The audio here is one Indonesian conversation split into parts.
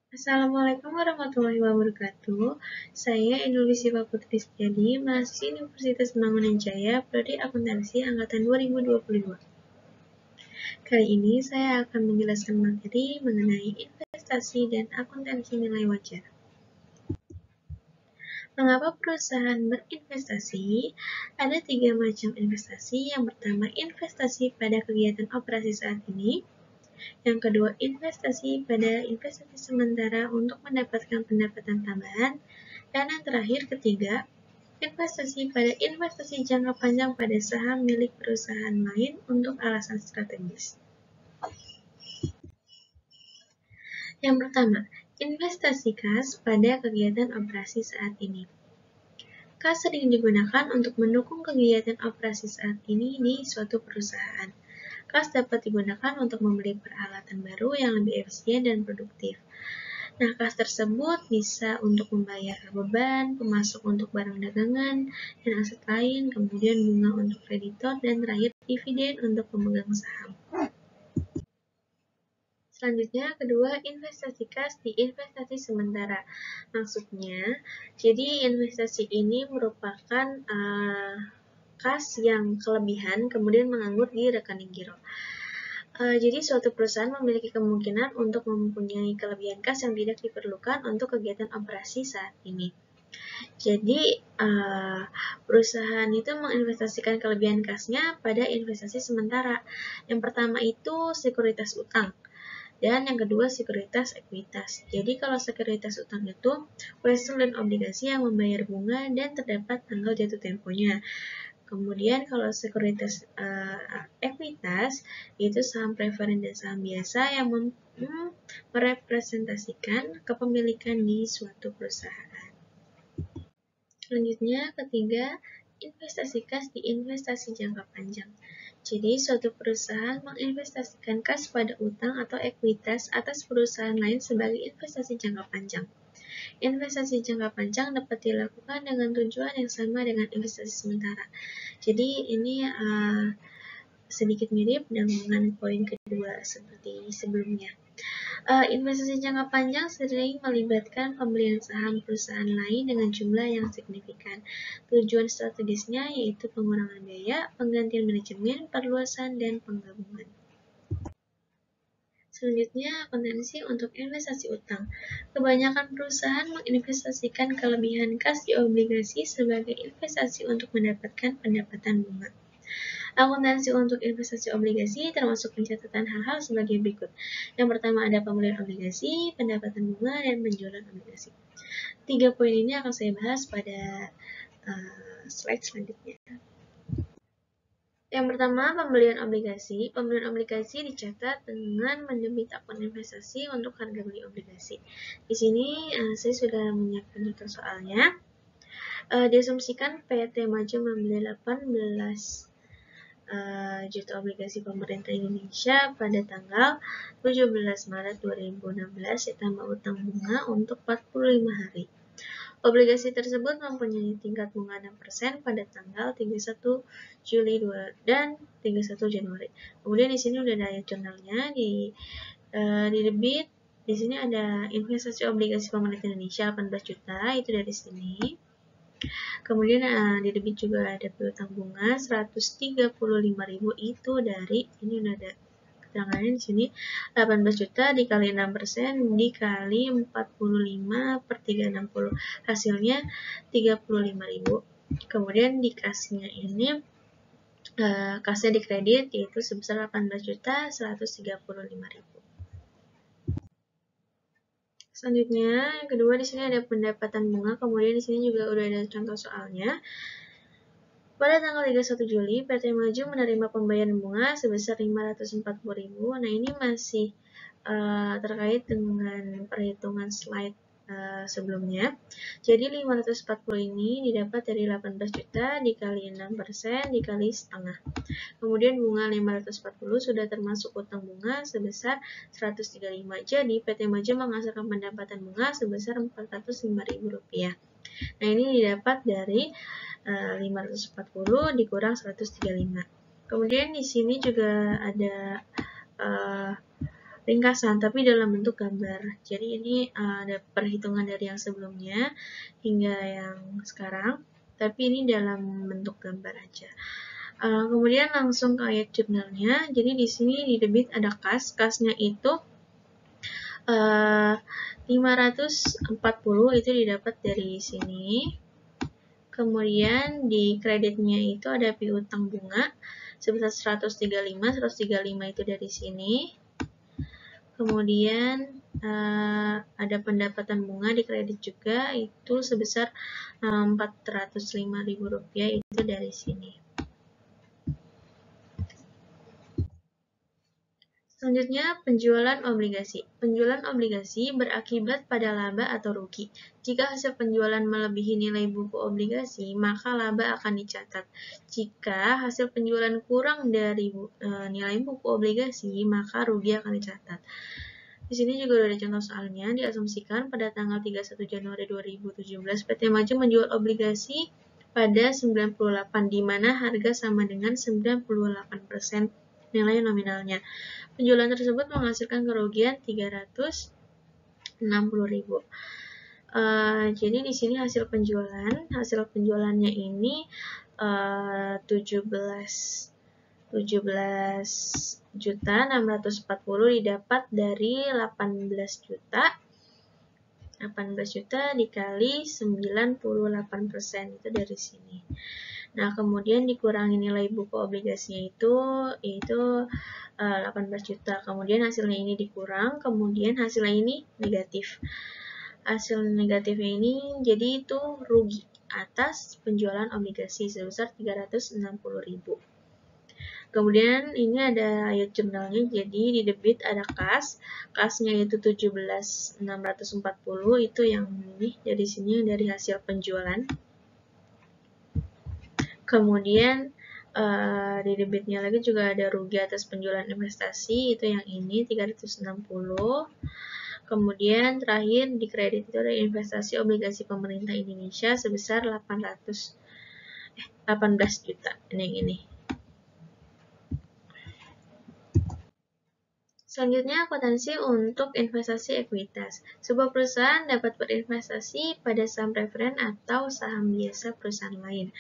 Assalamualaikum warahmatullahi wabarakatuh. Saya Indulisiva Putri Setiadi, mahasiswa Universitas Mangunkusumo Jaya, Prodi Akuntansi Angkatan 2022. Kali ini saya akan menjelaskan materi mengenai investasi dan akuntansi nilai wajar. Mengapa perusahaan berinvestasi? Ada 3 macam investasi. Yang pertama, investasi pada kegiatan operasi saat ini. Yang kedua, investasi pada investasi sementara untuk mendapatkan pendapatan tambahan. Dan yang terakhir, ketiga, investasi pada investasi jangka panjang pada saham milik perusahaan lain untuk alasan strategis. Yang pertama, investasi kas pada kegiatan operasi saat ini. Kas sering digunakan untuk mendukung kegiatan operasi saat ini di suatu perusahaan. Kas dapat digunakan untuk membeli peralatan baru yang lebih efisien dan produktif. Nah, kas tersebut bisa untuk membayar beban, pemasok untuk barang dagangan, dan aset lain, kemudian bunga untuk kreditor, dan terakhir dividen untuk pemegang saham. Selanjutnya, kedua, investasi kas di investasi sementara. Maksudnya, jadi investasi ini merupakan kas yang kelebihan, kemudian menganggur di rekening giro. Jadi suatu perusahaan memiliki kemungkinan untuk mempunyai kelebihan kas yang tidak diperlukan untuk kegiatan operasi saat ini. Jadi perusahaan itu menginvestasikan kelebihan kasnya pada investasi sementara. Yang pertama itu sekuritas utang. Dan yang kedua sekuritas ekuitas. Jadi kalau sekuritas utang itu wesel dan obligasi yang membayar bunga dan terdapat tanggal jatuh temponya. Kemudian kalau sekuritas ekuitas itu saham preferen dan saham biasa yang merepresentasikan kepemilikan di suatu perusahaan. Selanjutnya, ketiga, investasi kas di investasi jangka panjang. Jadi, suatu perusahaan menginvestasikan kas pada utang atau ekuitas atas perusahaan lain sebagai investasi jangka panjang. Investasi jangka panjang dapat dilakukan dengan tujuan yang sama dengan investasi sementara. Jadi, ini sedikit mirip dengan poin kedua seperti sebelumnya. Investasi jangka panjang sering melibatkan pembelian saham perusahaan lain dengan jumlah yang signifikan. Tujuan strategisnya yaitu pengurangan biaya, penggantian manajemen, perluasan, dan penggabungan. Selanjutnya, akuntansi untuk investasi utang. Kebanyakan perusahaan menginvestasikan kelebihan kas di obligasi sebagai investasi untuk mendapatkan pendapatan bunga. Akuntansi untuk investasi obligasi termasuk pencatatan hal-hal sebagai berikut. Yang pertama ada pembelian obligasi, pendapatan bunga, dan penjualan obligasi. 3 poin ini akan saya bahas pada slide selanjutnya. Yang pertama, pembelian obligasi. Pembelian obligasi dicatat dengan mendebit akun investasi untuk harga beli obligasi. Di sini saya sudah menyiapkan contoh soalnya. Diasumsikan PT Maju membeli 18 juta obligasi pemerintah Indonesia pada tanggal 17 Maret 2016 ditambah utang bunga untuk 45 hari. Obligasi tersebut mempunyai tingkat bunga 6% pada tanggal 31 Juli dan 31 Januari. Kemudian di sini udah ada jurnalnya di debit. Di sini ada investasi obligasi pemerintah Indonesia 18 juta, itu dari sini. Kemudian di debit juga ada piutang bunga 135.000, itu dari ini udah ada keterangannya di sini 18 juta dikali 6% dikali 45 per 360, hasilnya 35.000. Kemudian di kasnya ini kasnya di kredit yaitu sebesar 18 juta 135.000. Selanjutnya, yang kedua di sini ada pendapatan bunga, kemudian di sini juga udah ada contoh soalnya. Pada tanggal 31 Juli, PT Maju menerima pembayaran bunga sebesar 540.000. Nah, ini masih terkait dengan perhitungan slide sebelumnya. Jadi 540 ini didapat dari 18 juta dikali 6% dikali setengah. Kemudian bunga 540 sudah termasuk utang bunga sebesar 135. Jadi PT Maju menghasilkan pendapatan bunga sebesar Rp405.000. Nah, ini didapat dari 540 dikurang 135. Kemudian di sini juga ada ringkasan, tapi dalam bentuk gambar. Jadi ini ada perhitungan dari yang sebelumnya hingga yang sekarang, tapi ini dalam bentuk gambar aja. Kemudian langsung ke ayat jurnalnya. Jadi di sini di debit ada kas, kasnya itu 540 itu didapat dari sini. Kemudian di kreditnya itu ada piutang bunga sebesar 135 itu dari sini. Kemudian ada pendapatan bunga di kredit juga, itu sebesar Rp405.000 itu dari sini. Selanjutnya, penjualan obligasi. Penjualan obligasi berakibat pada laba atau rugi. Jika hasil penjualan melebihi nilai buku obligasi, maka laba akan dicatat. Jika hasil penjualan kurang dari nilai buku obligasi, maka rugi akan dicatat. Di sini juga ada contoh soalnya. Diasumsikan pada tanggal 31 Januari 2017, PT Maju menjual obligasi pada 98, di mana harga sama dengan 98% nilai nominalnya. Penjualan tersebut menghasilkan kerugian 360.000. Jadi di sini hasil penjualannya ini 17.640 didapat dari 18 juta dikali 98% itu dari sini. Nah, kemudian dikurangi nilai buku obligasinya itu 18 juta. Kemudian hasilnya ini dikurang, kemudian hasilnya ini negatif. Hasil negatifnya ini jadi itu rugi atas penjualan obligasi sebesar 360.000. Kemudian ini ada ayat jurnalnya, jadi di debit ada kas, kasnya itu 17.640 itu yang ini dari sini dari hasil penjualan. Kemudian di debitnya lagi juga ada rugi atas penjualan investasi, itu yang ini 360. Kemudian terakhir di kredit itu ada investasi obligasi pemerintah Indonesia sebesar 18 juta, ini yang ini. Selanjutnya, akuntansi untuk investasi ekuitas. Sebuah perusahaan dapat berinvestasi pada saham preferen atau saham biasa perusahaan lain.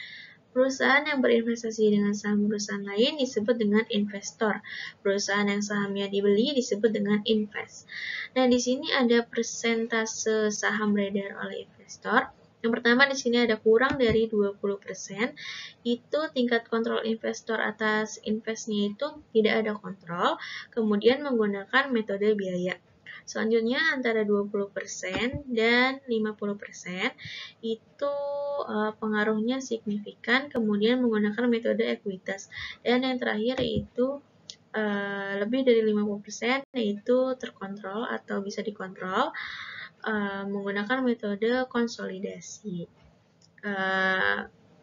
Perusahaan yang berinvestasi dengan saham perusahaan lain disebut dengan investor. Perusahaan yang sahamnya dibeli disebut dengan invest. Nah, di sini ada persentase saham beredar oleh investor. Yang pertama di sini ada kurang dari 20%, itu tingkat kontrol investor atas investnya itu tidak ada kontrol, kemudian menggunakan metode biaya. Selanjutnya antara 20% dan 50% itu pengaruhnya signifikan, kemudian menggunakan metode ekuitas. Dan yang terakhir yaitu lebih dari 50% yaitu terkontrol atau bisa dikontrol menggunakan metode konsolidasi.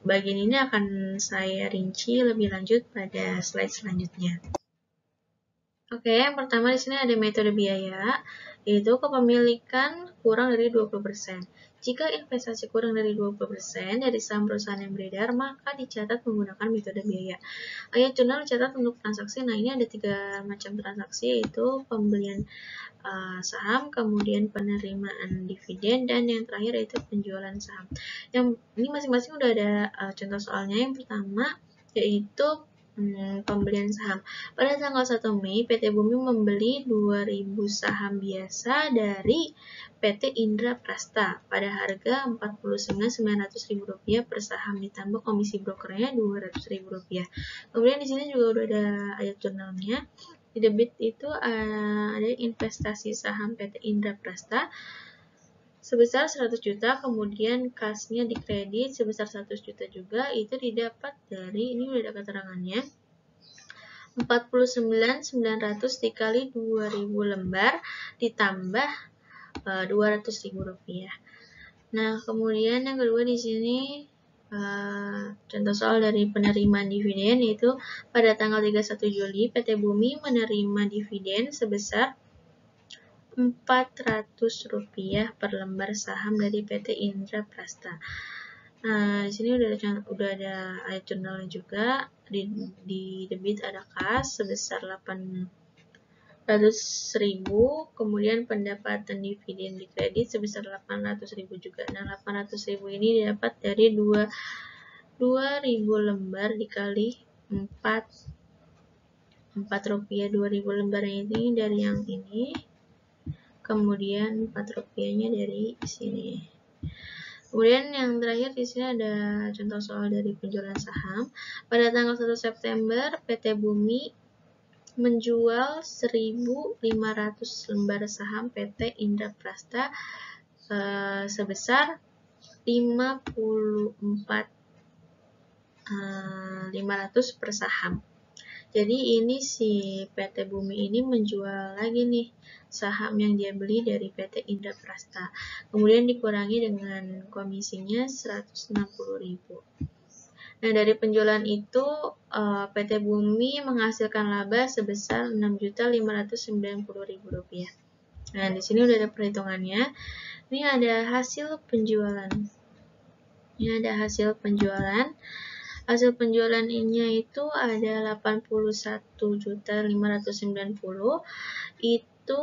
Bagian ini akan saya rinci lebih lanjut pada slide selanjutnya. Oke, yang pertama di sini ada metode biaya, yaitu kepemilikan kurang dari 20%. Jika investasi kurang dari 20% dari saham perusahaan yang beredar, maka dicatat menggunakan metode biaya. Ayat jurnal dicatat untuk transaksi. Nah, ini ada 3 macam transaksi, yaitu pembelian saham, kemudian penerimaan dividen, dan yang terakhir yaitu penjualan saham. Yang ini masing-masing udah ada contoh soalnya. Yang pertama yaitu pembelian saham. Pada tanggal 1 Mei, PT Bumi membeli 2.000 saham biasa dari PT Indra Prasta pada harga Rp49.900.000 per saham, ditambah komisi brokernya Rp200.000. Kemudian di sini juga udah ada ayat jurnalnya. Di debit itu ada investasi saham PT Indra Prasta sebesar 100 juta, kemudian kasnya di kredit sebesar 100 juta juga, itu didapat dari, ini udah ada keterangannya, 49.900 dikali 2.000 lembar ditambah Rp200.000. Nah, kemudian yang kedua di sini contoh soal dari penerimaan dividen, yaitu pada tanggal 31 Juli PT Bumi menerima dividen sebesar Rp400 per lembar saham dari PT Indra Prasta. Nah, di sini udah ada ayat jurnalnya juga. Di debit ada kas sebesar 100.000, kemudian pendapatan dividen di kredit sebesar 800.000 juga. Nah, 800.000 ini didapat dari 2.000 lembar dikali 4 rupiah. 2.000 lembar ini dari yang ini, kemudian 4 rupiahnya dari sini. Kemudian yang terakhir di sini ada contoh soal dari penjualan saham. Pada tanggal 1 September, PT Bumi menjual 1.500 lembar saham PT Indraprasta sebesar 54.500 per saham. Jadi ini si PT Bumi ini menjual lagi nih saham yang dia beli dari PT Indraprasta. Kemudian dikurangi dengan komisinya 160.000. Nah, dari penjualan itu PT Bumi menghasilkan laba sebesar Rp6.590.000. Nah, di sini udah ada perhitungannya. Ini ada hasil penjualan. Hasil penjualannya itu ada 81.590.000 itu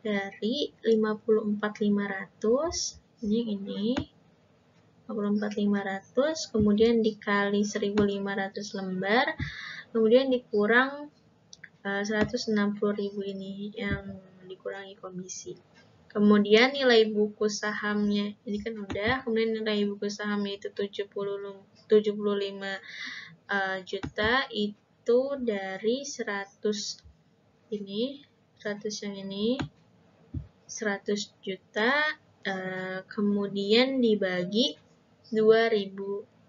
dari 54.500 ini 54.500 kemudian dikali 1.500 lembar kemudian dikurang 160.000 ini yang dikurangi komisi. Kemudian nilai buku sahamnya ini kan udah, kemudian nilai buku sahamnya itu 75 juta itu dari 100 yang ini 100 juta kemudian dibagi 2.000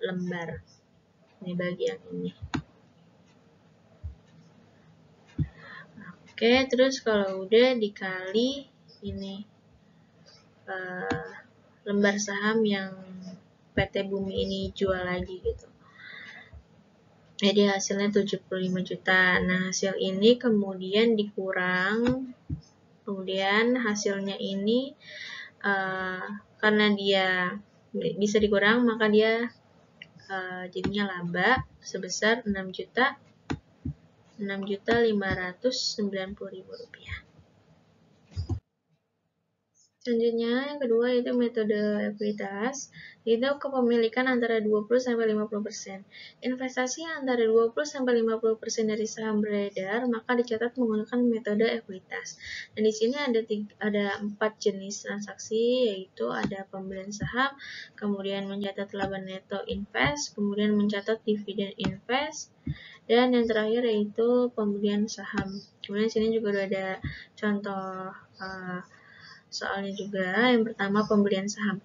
lembar. Ini bagi yang ini. Oke, terus kalau udah dikali ini lembar saham yang PT Bumi ini jual lagi gitu. Jadi hasilnya 75 juta. Nah, hasil ini kemudian dikurang. Kemudian hasilnya ini karena dia bisa dikurang, maka dia jadinya laba sebesar 6.590.000 rupiah. Selanjutnya, yang kedua itu metode ekuitas, itu kepemilikan antara 20-50%. Investasi antara 20-50% dari saham beredar, maka dicatat menggunakan metode ekuitas. Dan di sini ada 4 jenis transaksi, yaitu ada pembelian saham, kemudian mencatat laba neto invest, kemudian mencatat dividen invest, dan yang terakhir yaitu pembelian saham. Kemudian di sini juga ada contoh soalnya juga. Yang pertama pembelian saham.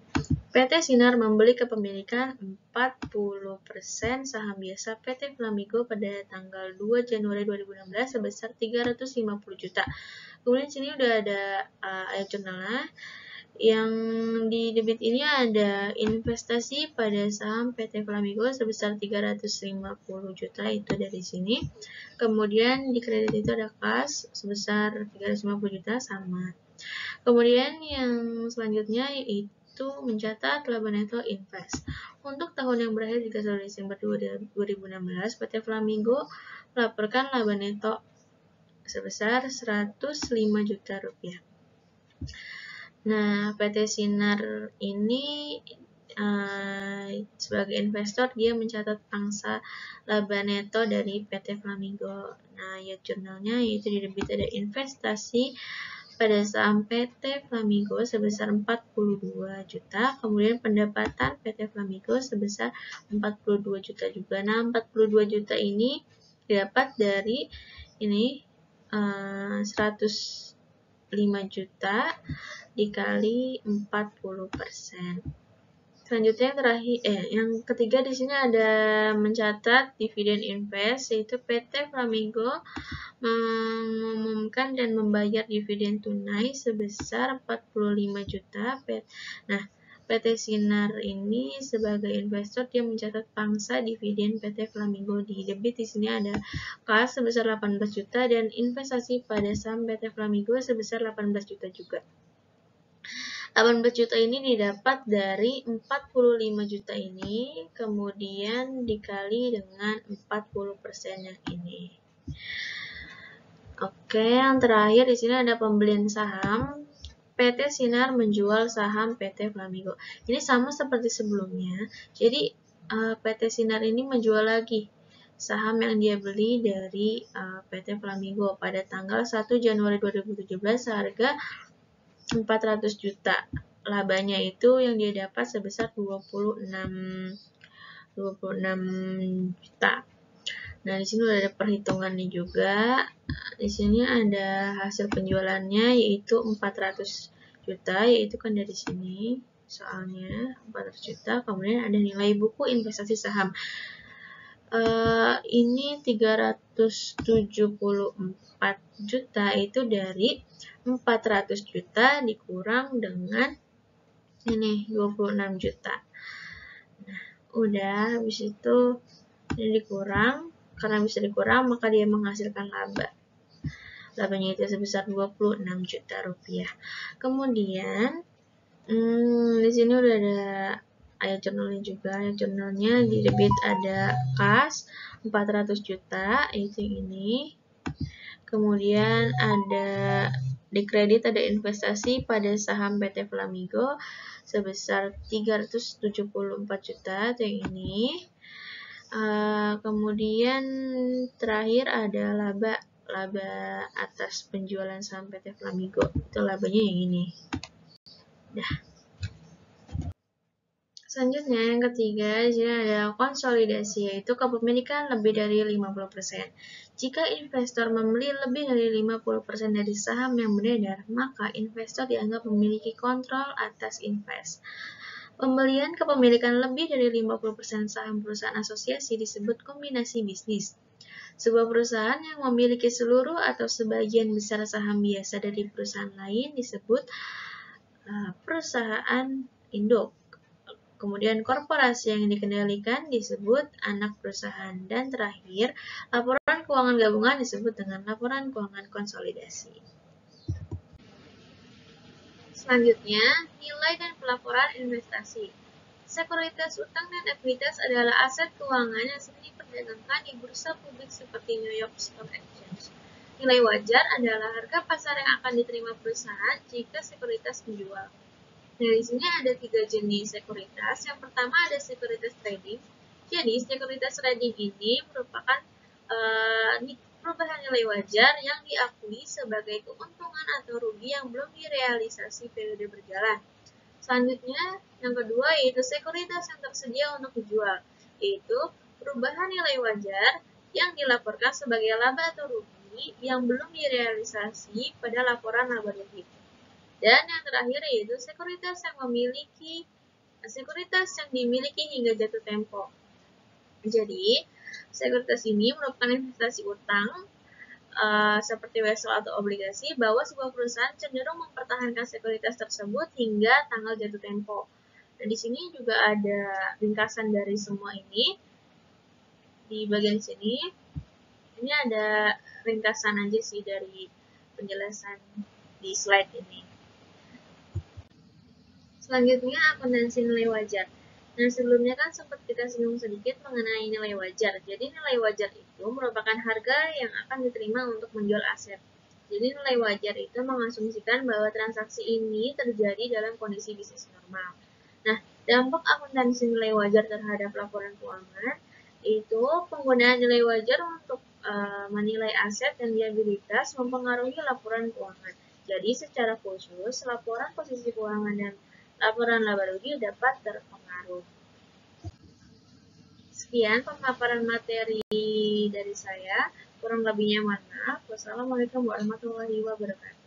PT Sinar membeli kepemilikan 40% saham biasa PT Flamigo pada tanggal 2 Januari 2016 sebesar 350 juta. Kemudian di sini udah ada ayat jurnalnya. Yang di debit ini ada investasi pada saham PT Flamigo sebesar 350 juta itu dari sini. Kemudian di kredit itu ada kas sebesar 350 juta sama. Kemudian yang selanjutnya yaitu mencatat laba neto invest. Untuk tahun yang berakhir 31 Desember 2016, PT Flamigo melaporkan laba neto sebesar 105 juta rupiah. Nah, PT Sinar ini sebagai investor dia mencatat pangsa laba neto dari PT Flamigo. Nah, ya jurnalnya yaitu di debit ada investasi pada saham PT Flamigo sebesar 42 juta, kemudian pendapatan PT Flamigo sebesar 42 juta juga. Nah, 42 juta ini didapat dari ini 105 juta dikali 40%. Selanjutnya yang terakhir, yang ketiga di sini ada mencatat dividen invest, yaitu PT Flamigo mengumumkan dan membayar dividen tunai sebesar 45 juta. Nah, PT Sinar ini sebagai investor dia mencatat pangsa dividen PT Flamigo. Di debit di sini ada kas sebesar 18 juta dan investasi pada saham PT Flamigo sebesar 18 juta juga. 18 juta ini didapat dari 45 juta ini, kemudian dikali dengan 40% yang ini. Oke, yang terakhir di sini ada pembelian saham. PT Sinar menjual saham PT Flamigo. Ini sama seperti sebelumnya. Jadi PT Sinar ini menjual lagi saham yang dia beli dari PT Flamigo pada tanggal 1 Januari 2017 seharga 400 juta. Labanya itu yang dia dapat sebesar 26 juta. Nah, di sini udah ada perhitungannya juga. Di sini ada hasil penjualannya yaitu 400 juta, yaitu kan dari sini soalnya 400 juta. Kemudian ada nilai buku investasi saham. Ini 374 juta itu dari 400 juta dikurang dengan ini 26 juta. Nah, udah habis itu ini dikurang. Karena bisa dikurang, maka dia menghasilkan laba. Labanya itu sebesar 26 juta rupiah. Kemudian, di sini udah ada ayat journalnya juga. Ayat journalnya di debit ada kas 400 juta, itu ini. Kemudian ada di kredit ada investasi pada saham PT Flamigo sebesar 374 juta, itu yang ini. Kemudian terakhir ada laba atas penjualan saham PT Flamigo, itu labanya yang ini. Dah. Selanjutnya yang ketiga, di sini ada konsolidasi, yaitu kepemilikan lebih dari 50%. Jika investor membeli lebih dari 50% dari saham yang beredar, maka investor dianggap memiliki kontrol atas invest. Pembelian kepemilikan lebih dari 50% saham perusahaan asosiasi disebut kombinasi bisnis. Sebuah perusahaan yang memiliki seluruh atau sebagian besar saham biasa dari perusahaan lain disebut perusahaan induk. Kemudian korporasi yang dikendalikan disebut anak perusahaan. Dan terakhir, laporan keuangan gabungan disebut dengan laporan keuangan konsolidasi. Selanjutnya, nilai dan pelaporan investasi. Sekuritas utang dan ekuitas adalah aset keuangan yang sering diperdagangkan di bursa publik seperti New York Stock Exchange. Nilai wajar adalah harga pasar yang akan diterima perusahaan jika sekuritas dijual. Nah, di sini ada 3 jenis sekuritas. Yang pertama ada sekuritas trading. Jadi, sekuritas trading ini merupakan perubahan nilai wajar yang diakui sebagai keuntungan atau rugi yang belum direalisasi periode berjalan. Selanjutnya, yang kedua yaitu sekuritas yang tersedia untuk dijual, yaitu perubahan nilai wajar yang dilaporkan sebagai laba atau rugi yang belum direalisasi pada laporan laba rugi. Dan yang terakhir yaitu sekuritas yang dimiliki hingga jatuh tempo. Jadi, sekuritas ini merupakan investasi utang seperti wesel atau obligasi bahwa sebuah perusahaan cenderung mempertahankan sekuritas tersebut hingga tanggal jatuh tempo. Nah, di sini juga ada ringkasan dari semua ini. Di bagian sini, ini ada ringkasan aja sih dari penjelasan di slide ini. Selanjutnya, akuntansi nilai wajar. Nah, sebelumnya kan sempat kita singgung sedikit mengenai nilai wajar. Jadi, nilai wajar itu merupakan harga yang akan diterima untuk menjual aset. Jadi, nilai wajar itu mengasumsikan bahwa transaksi ini terjadi dalam kondisi bisnis normal. Nah, dampak akuntansi nilai wajar terhadap laporan keuangan itu penggunaan nilai wajar untuk menilai aset dan liabilitas mempengaruhi laporan keuangan. Jadi, secara khusus, laporan posisi keuangan dan laporan laba rugi dapat terpengaruh. Sekian pemaparan materi dari saya. Kurang lebihnya mohon maaf. Wassalamualaikum warahmatullahi wabarakatuh.